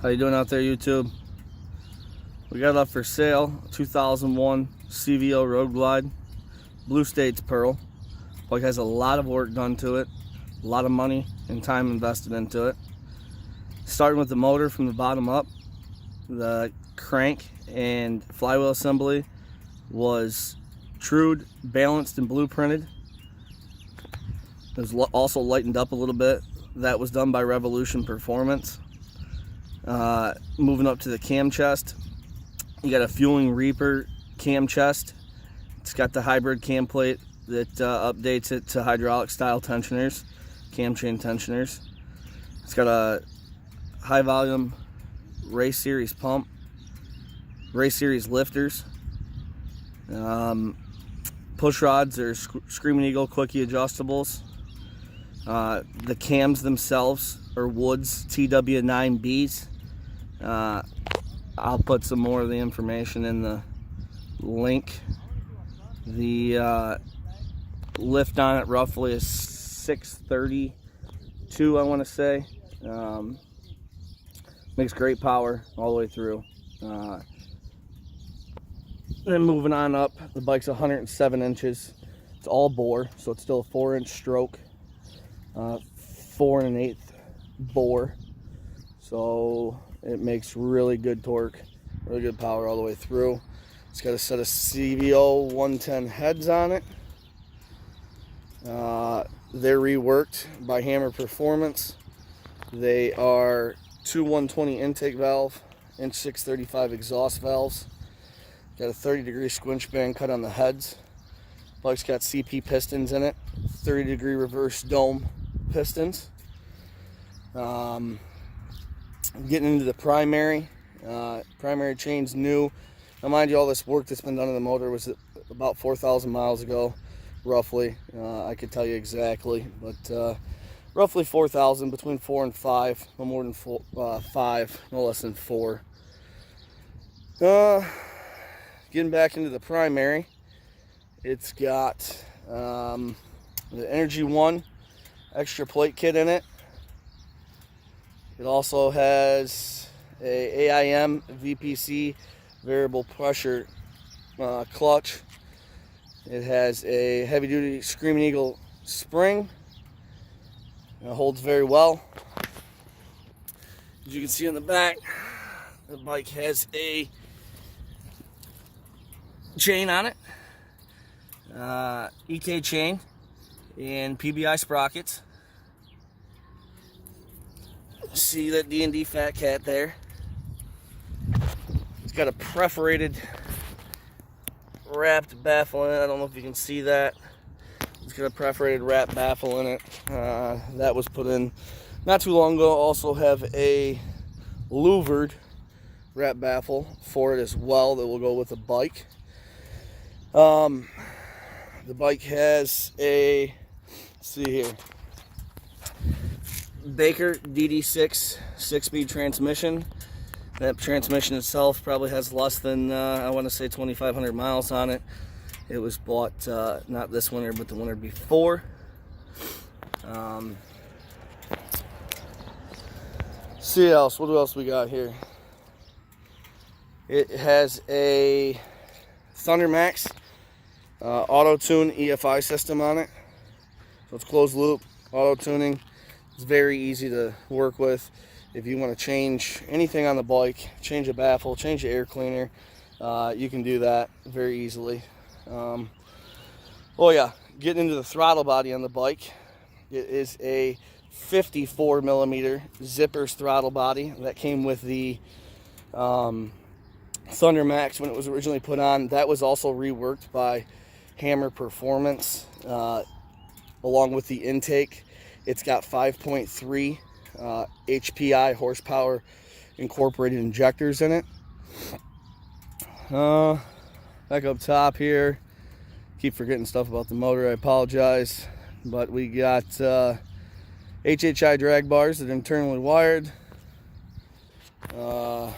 How you doing out there, YouTube? We got up for sale 2001 CVO Road Glide, Blue States Pearl. Bike has a lot of work done to it, a lot of money and time invested into it. Starting with the motor from the bottom up, the crank and flywheel assembly was trued, balanced, and blueprinted. It was also lightened up a little bit. That was done by Revolution Performance. Moving up to the cam chest, you got a Fueling Reaper cam chest. It's got the hybrid cam plate that updates it to hydraulic style tensioners, cam chain tensioners. It's got a high volume race series pump, race series lifters. Push rods are Screaming Eagle quickie adjustables. The cams themselves are Woods TW9Bs. I'll put some more of the information in the link. The lift on it roughly is 632, I want to say. Makes great power all the way through. Then moving on up, the bike's 107 inches. It's all bore, so it's still a 4-inch stroke, 4 1/8 bore. So it makes really good torque, really good power all the way through. It's got a set of CVO 110 heads on it. They're reworked by Hammer Performance. They are two 120 intake valve, inch 635 exhaust valves. Got a 30-degree squinch band cut on the heads. Bike's got CP pistons in it, 30-degree reverse dome pistons. Getting into the primary. Primary chain's new. Now, mind you, all this work that's been done on the motor was about 4,000 miles ago, roughly. I could tell you exactly, but roughly 4,000, between 4 and 5, no more than 5, no less than 4. Getting back into the primary, it's got the Energy One extra plate kit in it. It also has a AIM VPC variable pressure clutch. It has a heavy duty Screaming Eagle spring. It holds very well. As you can see on the back, the bike has a chain on it, EK chain and PBI sprockets. See that D&D Fat Cat there. It's got a perforated wrapped baffle in it. I don't know if you can see that. It's got a perforated wrapped baffle in it. That was put in not too long ago. Also have a louvered wrap baffle for it as well that will go with the bike. The bike has a, let's see here, Baker DD6 6-speed transmission. That transmission itself probably has less than, I want to say 2,500 miles on it. It was bought not this winter, but the winter before. See else, what else we got here? It has a Thundermax auto-tune EFI system on it. So it's closed loop, auto-tuning. It's very easy to work with. If you want to change anything on the bike, change a baffle, change the air cleaner, you can do that very easily. Oh yeah, getting into the throttle body on the bike. It is a 54 millimeter zippers throttle body that came with the Thundermax when it was originally put on. That was also reworked by Hammer Performance along with the intake. It's got 5.3 HPI horsepower incorporated injectors in it. Back up top here, keep forgetting stuff about the motor, I apologize, but we got HHI drag bars that are internally wired. Got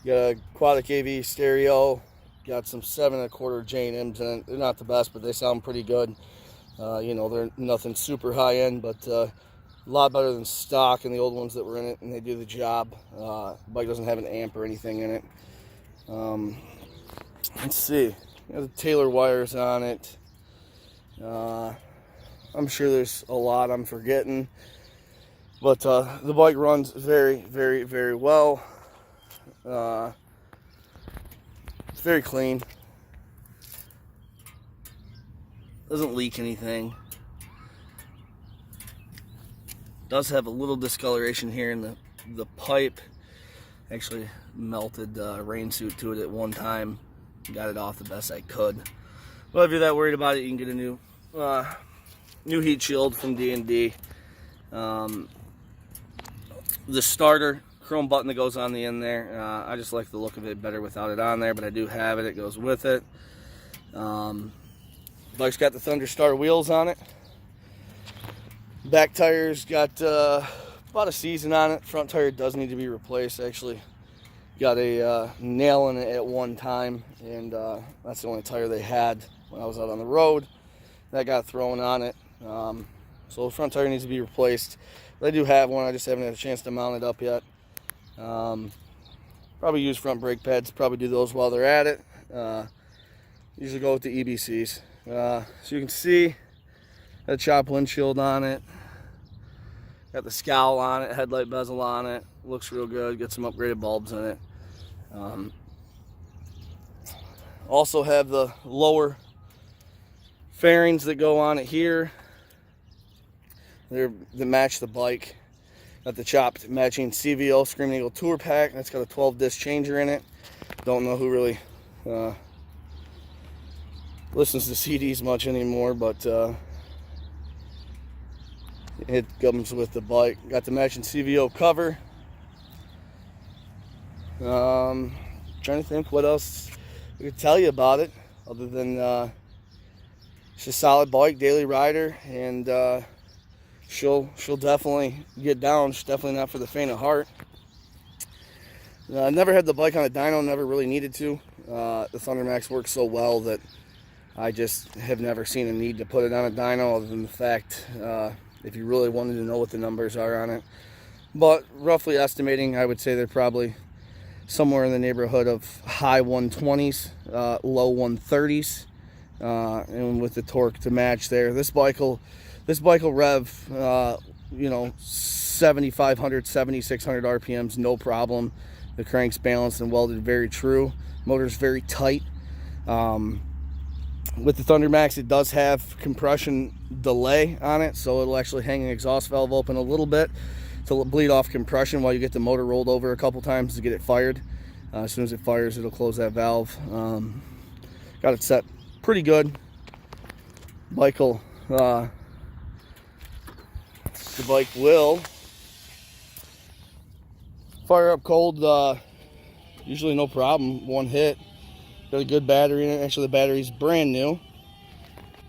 a Quadic AV stereo, got some 7 1/4 J&Ms in it. They're not the best, but they sound pretty good. You know, they're nothing super high end, but A lot better than stock and the old ones that were in it, and they do the job. Bike doesn't have an amp or anything in it. Let's see. The Taylor wires on it. I'm sure there's a lot I'm forgetting, but the bike runs very, very, very well. It's very clean. Doesn't leak anything. Does have a little discoloration here in the pipe. Actually melted rain suit to it at one time. Got it off the best I could. Well, if you're that worried about it, you can get a new heat shield from D&D. The starter chrome button that goes on the end there, I just like the look of it better without it on there, but I do have it. It goes with it. Bike's got the Thunderstar wheels on it. Back tire's got about a season on it. Front tire does need to be replaced. Actually got a nail in it at one time, and that's the only tire they had when I was out on the road. That got thrown on it. So the front tire needs to be replaced. But I do have one. I just haven't had a chance to mount it up yet. Probably use front brake pads. Probably do those while they're at it. Usually go with the EBCs. So you can see got a chop windshield on it. Got the scowl on it, headlight bezel on it. Looks real good. Got some upgraded bulbs in it. Also have the lower fairings that go on it here. They match the bike. Got the chopped matching CVO Screaming Eagle Tour Pack. That's got a 12-disc changer in it. Don't know who really listens to CDs much anymore, but it comes with the bike. Got the matching CVO cover. Trying to think what else I could tell you about it, other than it's a solid bike, daily rider, and she'll definitely get down. She's definitely not for the faint of heart. I never had the bike on a dyno, never really needed to. The Thundermax works so well that I just have never seen a need to put it on a dyno, other than the fact if you really wanted to know what the numbers are on it. But roughly estimating, I would say they're probably somewhere in the neighborhood of high 120s, low 130s, and with the torque to match there. This bike will rev, 7,500, 7,600 RPMs, no problem. The crank's balanced and welded very true. Motor's very tight. With the Thundermax, it does have compression delay on it, so it'll actually hang an exhaust valve open a little bit to bleed off compression while you get the motor rolled over a couple times to get it fired. As soon as it fires, it'll close that valve. Got it set pretty good. The bike will fire up cold, usually no problem, one hit. Got a good battery in it. Actually, the battery's brand new.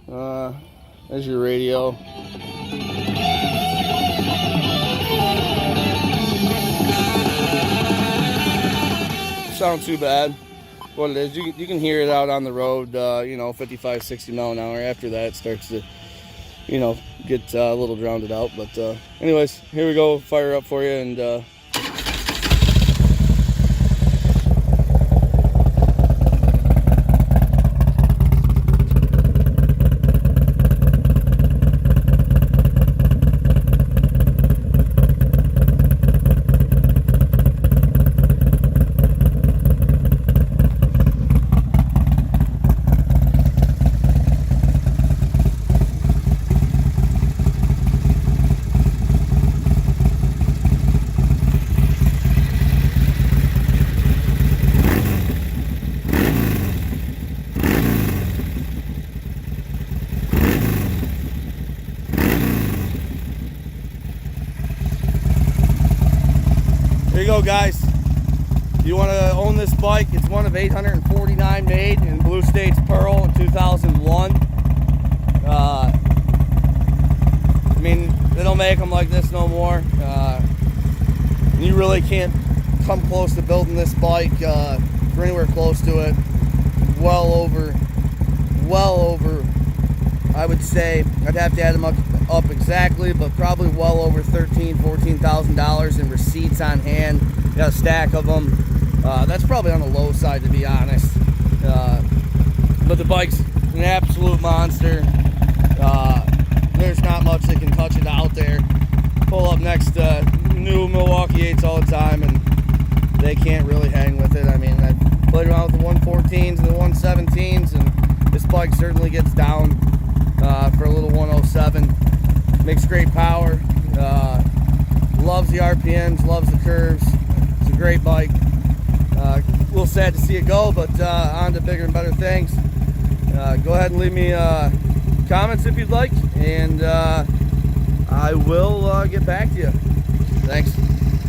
There's your radio. Sound too bad. What it is, you can hear it out on the road, 55, 60 mile an hour. After that, it starts to, get a little drowned out. But anyways, here we go. Fire up for you, and there you go, guys. You want to own this bike? It's one of 849 made in Blue States Pearl in 2001. They don't make them like this no more. You really can't come close to building this bike for anywhere close to it. Well over, I would say, I'd have to add them up up exactly, but probably well over $13,000-14,000 in receipts on hand. Got a stack of them. That's probably on the low side, to be honest. But the bike's an absolute monster. There's not much that can touch it out there. Pull up next to new Milwaukee 8s all the time, and they can't really hang with it. I mean, I played around with the 114s and the 117s, and this bike certainly gets down for a little 107. Makes great power. Loves the RPMs, loves the curves. It's a great bike. A little sad to see it go, but on to bigger and better things. Go ahead and leave me comments if you'd like, and I will get back to you. Thanks.